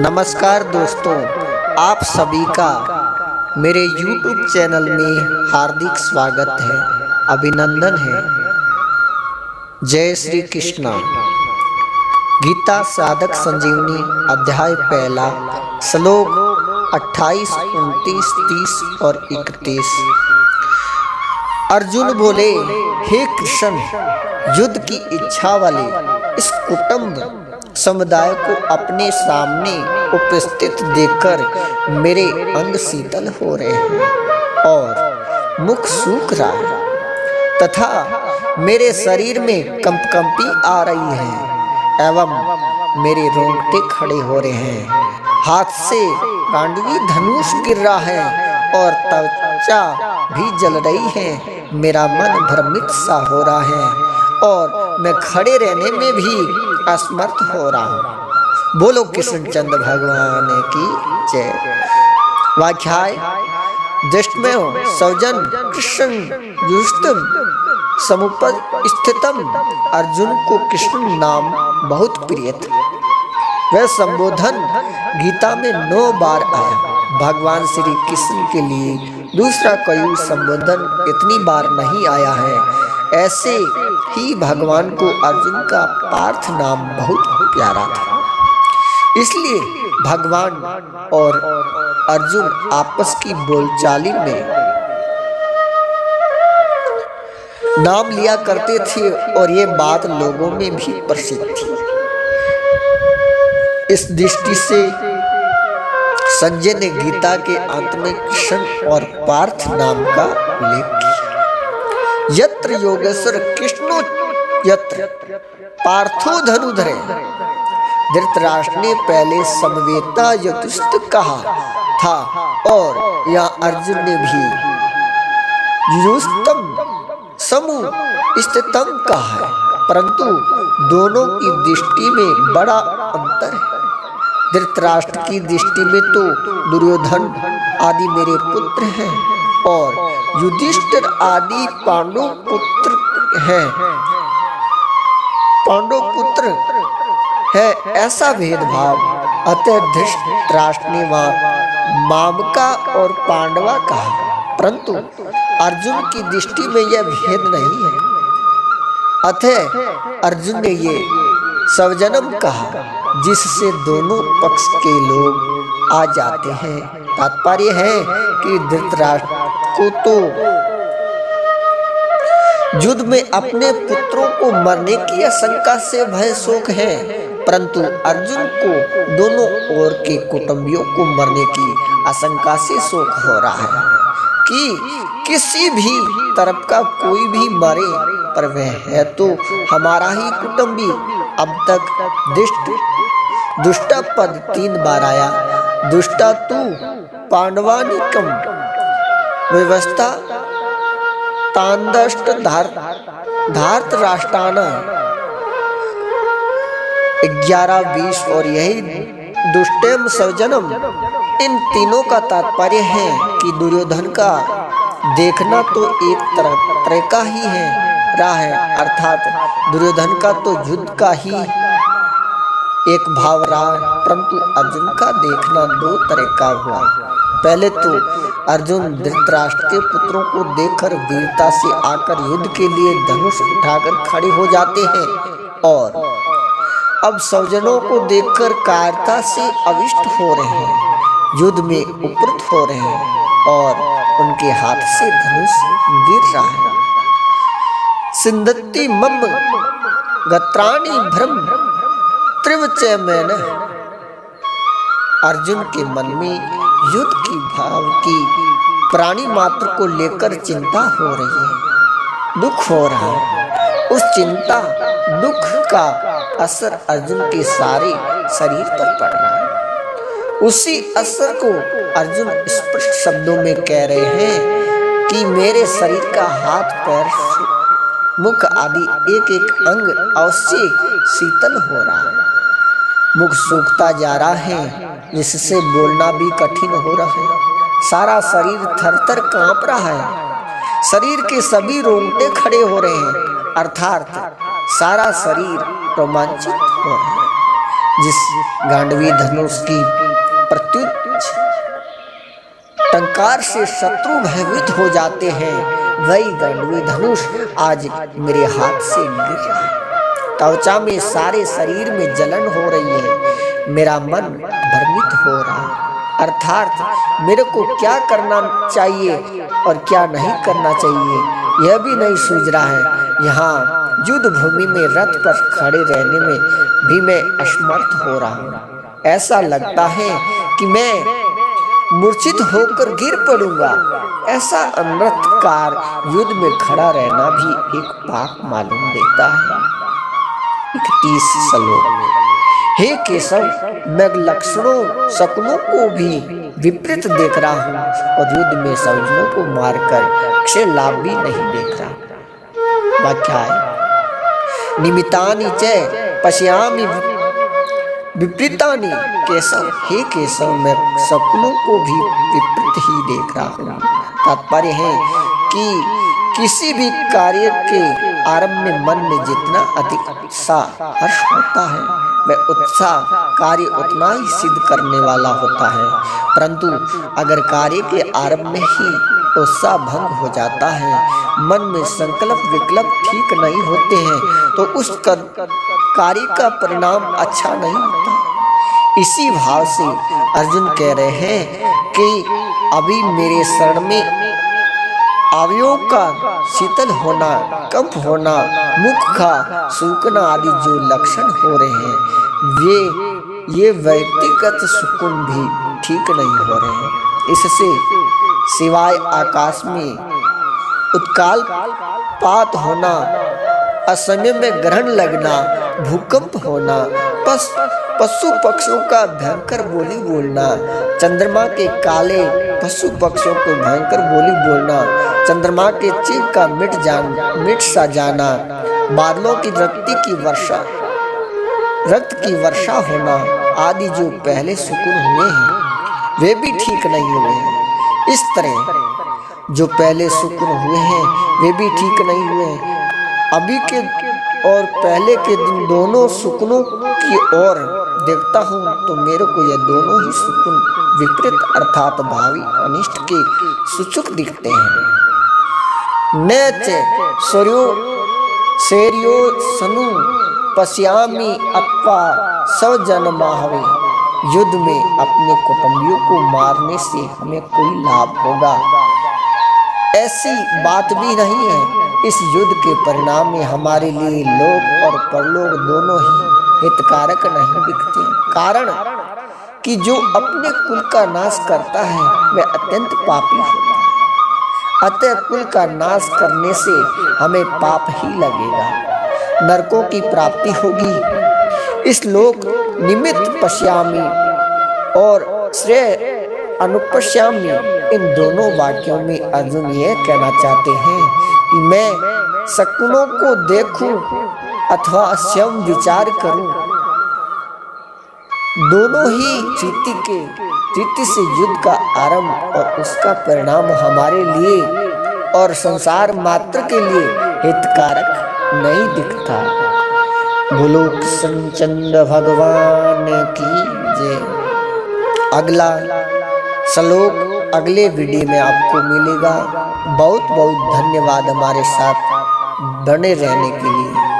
नमस्कार दोस्तों, आप सभी का मेरे YouTube चैनल में हार्दिक स्वागत है, अभिनंदन है। जय श्री कृष्णा। गीता साधक संजीवनी अध्याय पहला, श्लोक 28, 29, 30 और 31। अर्जुन बोले, हे कृष्ण, युद्ध की इच्छा वाले इस कुटुंब समुदाय को अपने सामने उपस्थित देखकर मेरे अंग शीतल हो रहे हैं और मुख सूख रहा है तथा मेरे शरीर में कंपकंपी आ रही है एवं मेरे रोंगटे खड़े हो रहे हैं। हाथ से गांडवी धनुष गिर रहा है और त्वचा भी जल रही है। मेरा मन भ्रमित सा हो रहा है और मैं खड़े रहने में भी असमर्थ हो रहा हूँ। बोलो कृष्णचंद्र भगवान की जय। व्याख्याय दृष्टमेव सौजन कृष्ण युष्टम समुपद स्थितम। अर्जुन को कृष्ण नाम बहुत प्रिय था। वह संबोधन गीता में 9 बार आया। भगवान श्री कृष्ण के लिए दूसरा कोई संबोधन इतनी बार नहीं आया है। ऐसे ही भगवान को अर्जुन का पार्थ नाम बहुत प्यारा था, इसलिए भगवान और अर्जुन आपस की बोलचाली में नाम लिया करते थे और ये बात लोगों में भी प्रसिद्ध थी। इस दृष्टि से संजय ने गीता के अंत में कृष्ण और पार्थ नाम का उल्लेख किया। यत्र योगेश्वर कृष्णो यत्र पार्थो धनुधरे। धृतराष्ट्र ने पहले समवेता यतुस्त कहा था और यहाँ अर्जुन ने भी युयुस्तम समु स्थितम कहा है, परंतु दोनों की दृष्टि में बड़ा अंतर है। धृतराष्ट्र की दृष्टि में तो दुर्योधन आदि मेरे पुत्र हैं और युधिष्ठिर आदि पांडव पुत्र है, ऐसा भेदभाव। अतः धृतराष्ट्र ने वहाँ मामका और पांडवा कहा, परंतु अर्जुन की दृष्टि में यह भेद नहीं है। अतः अर्जुन ने ये सवजनम कहा, जिससे दोनों पक्ष के लोग आ जाते हैं। तात्पर्य है कि धृतराष्ट्र को तो युद्ध में अपने पुत्रों को मरने की आशंका से भय शोक है, परंतु अर्जुन को दोनों ओर के कुटुंबियों को मरने की आशंका से शोक हो रहा है कि किसी भी तरफ का कोई भी मरे, पर वह है तो हमारा ही कुटुंबी। अब तक दुष्टा पद 3 बार आया। दुष्टा तू पांडवानिकम व्यवस्था तांदष्ट धार्त राष्ट्रान 11, 20 और यही दुष्टेम सवजनम। इन तीनों का तात्पर्य है कि दुर्योधन का देखना तो एक तरह का ही है रहा है, अर्थात दुर्योधन का तो युद्ध का ही एक भाव रहा, परंतु अर्जुन का देखना 2 तरह का हुआ। पहले तो अर्जुन धृतराष्ट्र के पुत्रों को देखकर वीरता से आकर युद्ध के लिए धनुष उठाकर खड़े हो जाते हैं और अब सौजनों को देखकर कायरता से अविष्ट हो रहे हैं, युद्ध में उपरत हो रहे हैं और उनके हाथ से धनुष गिर रहा है। सिंधत्ति मम गत्राणि भ्रम त्रिवचय में। अर्जुन के मन में युद्ध की भाव की प्राणी मात्र को लेकर चिंता हो रही है, दुख हो रहा है। उस चिंता दुख का असर अर्जुन के सारे शरीर पर पड़ रहा है। उसी असर को अर्जुन स्पष्ट शब्दों में कह रहे हैं कि मेरे शरीर का हाथ, पैर, मुख आदि एक एक अंग अवश्य शीतल हो रहा है। मुख सूखता जा रहा है, जिससे बोलना भी कठिन हो रहा है। सारा शरीर थरथर कांप रहा है। शरीर के सभी रोंगटे खड़े हो रहे हैं, अर्थात सारा शरीर रोमांचित हो रहा है। जिस गांडवी धनुष की प्रत्युच्च टंकार से शत्रु भयभीत हो जाते हैं, वही गांडवी धनुष आज मेरे हाथ से गिर रहा है। त्वचा में, सारे शरीर में जलन हो रही है, मेरा मन भ्रमित हो रहा है। अर्थात मेरे को क्या करना चाहिए और क्या नहीं करना चाहिए यह भी नहीं सूझ रहा है। यहाँ युद्ध भूमि में रथ पर खड़े रहने में भी मैं असमर्थ हो रहा हूँ। ऐसा लगता है कि मैं मूर्छित होकर गिर पड़ूंगा। ऐसा अनर्थकार युद्ध में खड़ा रहना भी एक पाप मालूम देता है। 31 श्लोक। हे केशव, मैं लक्षणों शकुनों को भी विपरीत देख रहा हूँ और युद्ध में सज्जनों को मारकर अक्षय लाभ भी नहीं देख रहा। वाक्य है निमित्तानि च पश्यामि विपरीतानि केशव। हे केशव, मैं शकुनों को भी विपरीत ही देख रहा हूँ। तात्पर्य है कि किसी भी कार्य के आरंभ में मन में जितना अधिक उत्साह हर्ष होता है, वह उत्साह कार्य उतना ही सिद्ध करने वाला होता है। परंतु अगर कार्य के आरंभ में ही उत्साह भंग हो जाता है, मन में संकल्प विकल्प ठीक नहीं होते हैं, तो उस कार्य का परिणाम अच्छा नहीं होता। इसी भाव से अर्जुन कह रहे हैं कि अभी मेरे शरण में अवयवों का शीतल होना, कंप होना, मुख का सूखना आदि जो लक्षण हो रहे हैं, ये व्यक्तिगत सुकून भी ठीक नहीं हो रहे हैं। इससे सिवाय आकाश में उत्काल पात होना, असमय में ग्रहण लगना, भूकंप होना, पशु पक्षियों का भयंकर बोली बोलना, चंद्रमा के काले पशु पक्षियों को भयंकर बोली बोलना, चंद्रमा के चीख का मिट सा जाना, बादलों की रक्त की वर्षा होना आदि जो पहले सुकून हुए हैं वे भी ठीक नहीं हुए हैं। इस तरह जो पहले सुकून हुए हैं वे भी ठीक नहीं हुए हैं। अभी के और पहले के दिन दोनों सुकूनों की ओर देखता हूँ तो मेरे को ये दोनों ही सुकून विपरीत अर्थात भावी अनिष्ट के सूचक दिखते हैं। नैचे शौर्यो सनु पश्यामि अथवा सजनमाहवे। युद्ध में अपने कुटुंबियों को मारने से हमें कोई लाभ होगा, ऐसी बात भी नहीं है। इस युद्ध के परिणाम में हमारे लिए लोक और परलोक दोनों ही हितकारक नहीं दिखते। कारण कि जो अपने कुल का नाश करता है वह अत्यंत पापी होता है। अतः कुल का नाश करने से हमें पाप ही लगेगा, नरकों की प्राप्ति होगी। इस लोक निमित्त पश्यामि और श्रेय अनुपश्यामि, इन दोनों वाक्यों में अर्जुन यह कहना चाहते हैं कि मैं शकुनों को देखूं अथवा स्वयं विचार करूं, दोनों ही रीति से युद्ध का आरंभ और उसका परिणाम हमारे लिए और संसार मात्र के लिए हितकारक नहीं दिखता। बोलो कृष्णचंद्र भगवान की जय। अगला श्लोक अगले वीडियो में आपको मिलेगा। बहुत बहुत धन्यवाद हमारे साथ बने रहने के लिए।